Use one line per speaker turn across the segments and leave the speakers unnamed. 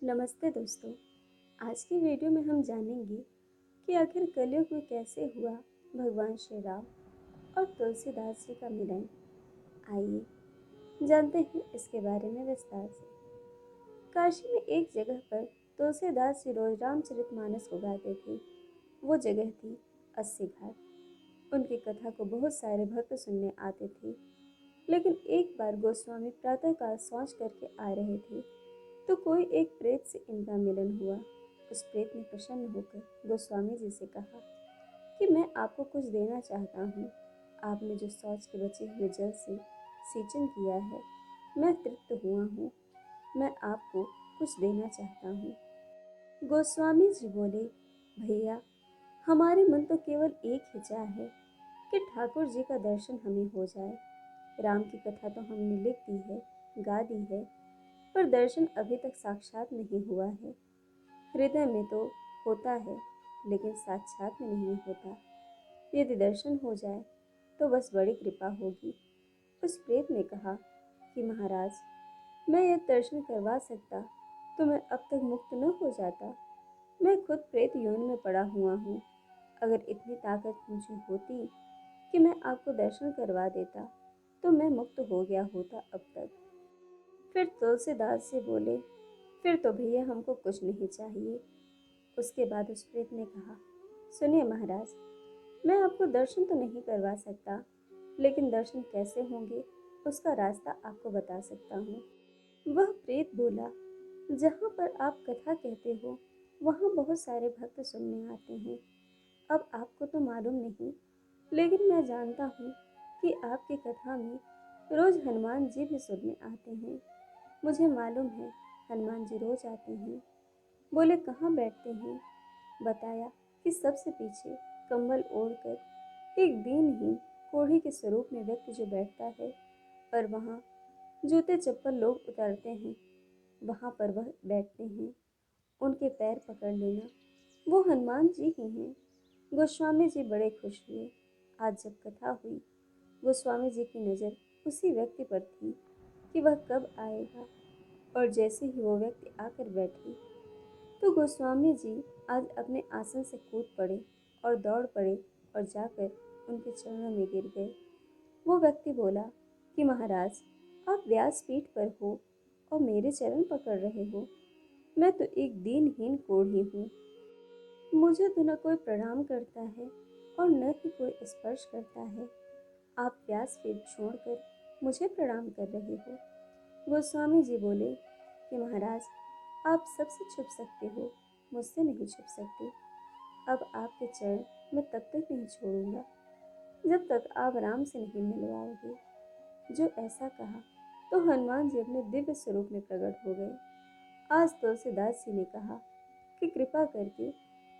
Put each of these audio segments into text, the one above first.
नमस्ते दोस्तों। आज की वीडियो में हम जानेंगे कि आखिर कलयुग में कैसे हुआ भगवान श्री राम और तुलसीदास जी का मिलन। आइए जानते हैं इसके बारे में विस्तार से। काशी में एक जगह पर तुलसीदास जी रोज रामचरितमानस को गाते थे। वो जगह थी अस्सी घाट। उनकी कथा को बहुत सारे भक्त सुनने आते थे। लेकिन एक बार गोस्वामी प्रातःकाल शौच करके आ रहे थे तो कोई एक प्रेत से इनका मिलन हुआ। उस प्रेत ने प्रसन्न होकर गोस्वामी जी से कहा कि मैं आपको कुछ देना चाहता हूँ। आपने जो शौच के बचे हुए जल से सिंचन किया है, मैं तृप्त हुआ हूँ। मैं आपको कुछ देना चाहता हूँ। गोस्वामी जी बोले, भैया, हमारे मन तो केवल एक ही चाह है कि ठाकुर जी का दर्शन हमें हो जाए। राम की कथा तो हमने लिख दी है, गा दी है, पर दर्शन अभी तक साक्षात नहीं हुआ है। हृदय में तो होता है, लेकिन साक्षात में नहीं होता। यदि दर्शन हो जाए तो बस बड़ी कृपा होगी। उस प्रेत ने कहा कि महाराज, मैं यह दर्शन करवा सकता तो मैं अब तक मुक्त न हो जाता। मैं खुद प्रेत योनि में पड़ा हुआ हूँ। अगर इतनी ताकत मुझे होती कि मैं आपको दर्शन करवा देता तो मैं मुक्त हो गया होता अब तक। फिर तुलसीदास से बोले, फिर तो भैया हमको कुछ नहीं चाहिए। उसके बाद उस प्रेत ने कहा, सुनिए महाराज, मैं आपको दर्शन तो नहीं करवा सकता, लेकिन दर्शन कैसे होंगे उसका रास्ता आपको बता सकता हूँ। वह प्रेत बोला, जहाँ पर आप कथा कहते हो वहाँ बहुत सारे भक्त सुनने आते हैं। अब आपको तो मालूम नहीं, लेकिन मैं जानता हूँ कि आपकी कथा में रोज हनुमान जी भी सुनने आते हैं। मुझे मालूम है हनुमान जी रोज आते हैं। बोले, कहाँ बैठते हैं? बताया कि सबसे पीछे कंबल ओढ़कर एक दीनहीन कोढ़ी के स्वरूप में व्यक्ति जो बैठता है, और वहाँ जूते चप्पल लोग उतारते हैं, वहाँ पर वह बैठते हैं। उनके पैर पकड़ लेना, वो हनुमान जी ही हैं। गोस्वामी जी बड़े खुश हुए। आज जब कथा हुई, गोस्वामी जी की नज़र उसी व्यक्ति पर थी कि वह कब आएगा, और जैसे ही वो व्यक्ति आकर बैठे तो गोस्वामी जी आज अपने आसन से कूद पड़े और दौड़ पड़े और जाकर उनके चरणों में गिर गए। वो व्यक्ति बोला कि महाराज, आप व्यासपीठ पर हो और मेरे चरण पकड़ रहे हो। मैं तो एक दीनहीन कोढ़ी हूँ। मुझे तो न कोई प्रणाम करता है और न ही कोई स्पर्श करता है। आप व्यासपीठ छोड़कर मुझे प्रणाम कर रहे हो। गोस्वामी जी बोले कि महाराज, आप सबसे छुप सकते हो, मुझसे नहीं छुप सकते। अब आपके चरण मैं तब तक नहीं छोड़ूंगा जब तक आप राम से नहीं मिलवाओगे। जो ऐसा कहा तो हनुमान जी अपने दिव्य स्वरूप में प्रकट हो गए। आज तुलसीदास जी ने कहा कि कृपा करके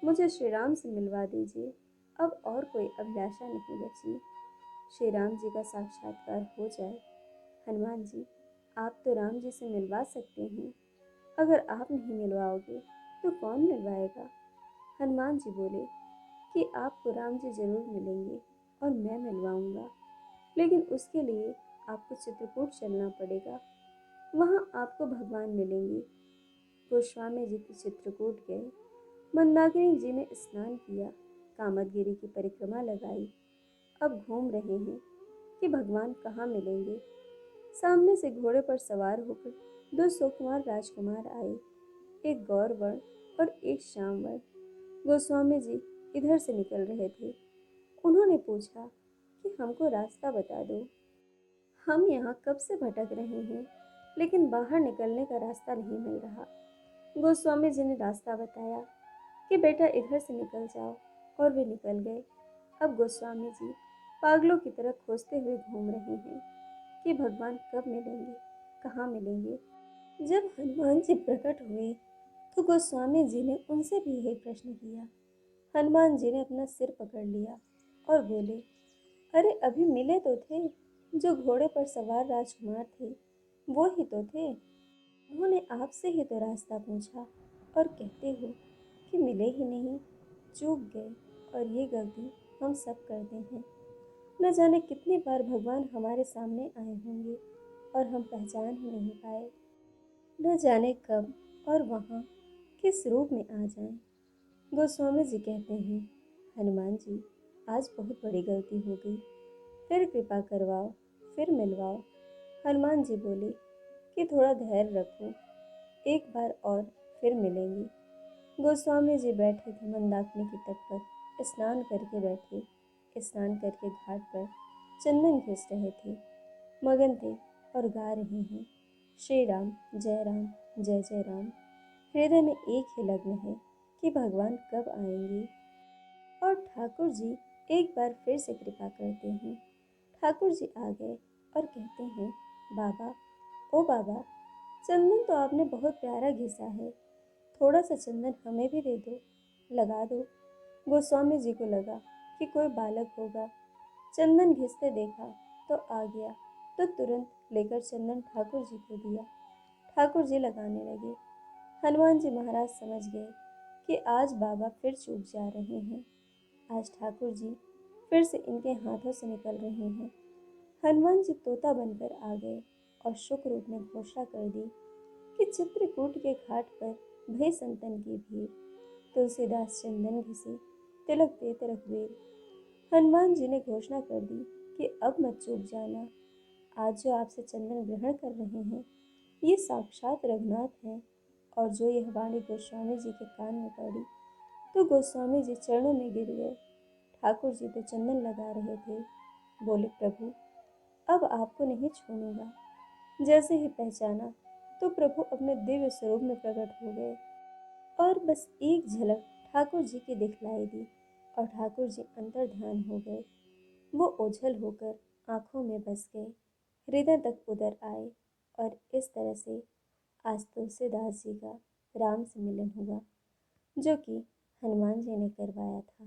मुझे श्री राम से मिलवा दीजिए। अब और कोई अभिलाषा नहीं बची। श्री राम जी का साक्षात्कार हो जाए। हनुमान जी, आप तो राम जी से मिलवा सकते हैं। अगर आप नहीं मिलवाओगे तो कौन मिलवाएगा? हनुमान जी बोले कि आपको राम जी जरूर मिलेंगे और मैं मिलवाऊंगा, लेकिन उसके लिए आपको चित्रकूट चलना पड़ेगा। वहाँ आपको भगवान मिलेंगे। गोस्वामी जी तो चित्रकूट गए। मंदाकिनी जी ने स्नान किया, कामदगिरी की परिक्रमा लगाई। अब घूम रहे हैं कि भगवान कहाँ मिलेंगे। सामने से घोड़े पर सवार होकर दो सुकुमार राजकुमार आए, एक गौर वर्ण और एक श्याम वर्ण। गोस्वामी जी इधर से निकल रहे थे। उन्होंने पूछा कि हमको रास्ता बता दो। हम यहाँ कब से भटक रहे हैं, लेकिन बाहर निकलने का रास्ता नहीं मिल रहा। गोस्वामी जी ने रास्ता बताया कि बेटा इधर से निकल जाओ, और वे निकल गए। अब गोस्वामी जी पागलों की तरह खोजते हुए घूम रहे हैं कि भगवान कब मिलेंगे, कहाँ मिलेंगे। जब हनुमान जी प्रकट हुए तो गोस्वामी जी ने उनसे भी यही प्रश्न किया। हनुमान जी ने अपना सिर पकड़ लिया और बोले, अरे अभी मिले तो थे। जो घोड़े पर सवार राजकुमार थे वो ही तो थे। उन्होंने आपसे ही तो रास्ता पूछा और कहते हो कि मिले ही नहीं। चूक गए, और ये गलती हम सब करते हैं। न जाने कितनी बार भगवान हमारे सामने आए होंगे और हम पहचान ही नहीं पाए। न जाने कब और वहाँ किस रूप में आ जाएं। गोस्वामी जी कहते हैं, हनुमान जी आज बहुत बड़ी गलती हो गई, फिर कृपा करवाओ, फिर मिलवाओ। हनुमान जी बोले कि थोड़ा धैर्य रखो, एक बार और फिर मिलेंगे। गोस्वामी जी बैठे थे मंदाकिनी के तट पर, स्नान करके बैठे। स्नान करके घाट पर चंदन घिस रहे थे, मगन थे और गा रहे हैं, श्री राम जय जय राम। हृदय में एक ही लग्न है कि भगवान कब आएंगे। और ठाकुर जी एक बार फिर से कृपा करते हैं। ठाकुर जी आ गए और कहते हैं, बाबा, ओ बाबा, चंदन तो आपने बहुत प्यारा घिसा है, थोड़ा सा चंदन हमें भी दे दो, लगा दो। गोस्वामी जी को लगा कि कोई बालक होगा। चंदन घिसते देखा तो आ गया, तो तुरंत लेकर चंदन ठाकुर जी को दिया। ठाकुर जी लगाने लगे। हनुमान जी महाराज समझ गए कि आज बाबा फिर चूक जा रहे हैं। आज ठाकुर जी फिर से इनके हाथों से निकल रहे हैं। हनुमान जी तोता बनकर आ गए और शुक्र रूप में घोषणा कर दी कि चित्रकूट के घाट पर भय संतन की भीड़, तुलसीदास चंदन घिसे, तिलक देत रघुवीर। हनुमान जी ने घोषणा कर दी कि अब मत चूक जाना। आज जो आपसे चंदन ग्रहण कर रहे हैं, ये साक्षात रघुनाथ हैं। और जो यह वाणी गोस्वामी जी के कान में पड़ी तो गोस्वामी जी चरणों में गिर गए। ठाकुर जी तो चंदन लगा रहे थे। बोले, प्रभु, अब आपको नहीं छोड़ूंगा। जैसे ही पहचाना तो प्रभु अपने दिव्य स्वरूप में प्रकट हो गए और बस एक झलक ठाकुर जी की दिखलाई दी और ठाकुर जी अंतर ध्यान हो गए। वो ओझल होकर आंखों में बस गए, हृदय तक उतर आए। और इस तरह से आज तुलसीदास जी का राम से मिलन हुआ, जो कि हनुमान जी ने करवाया था।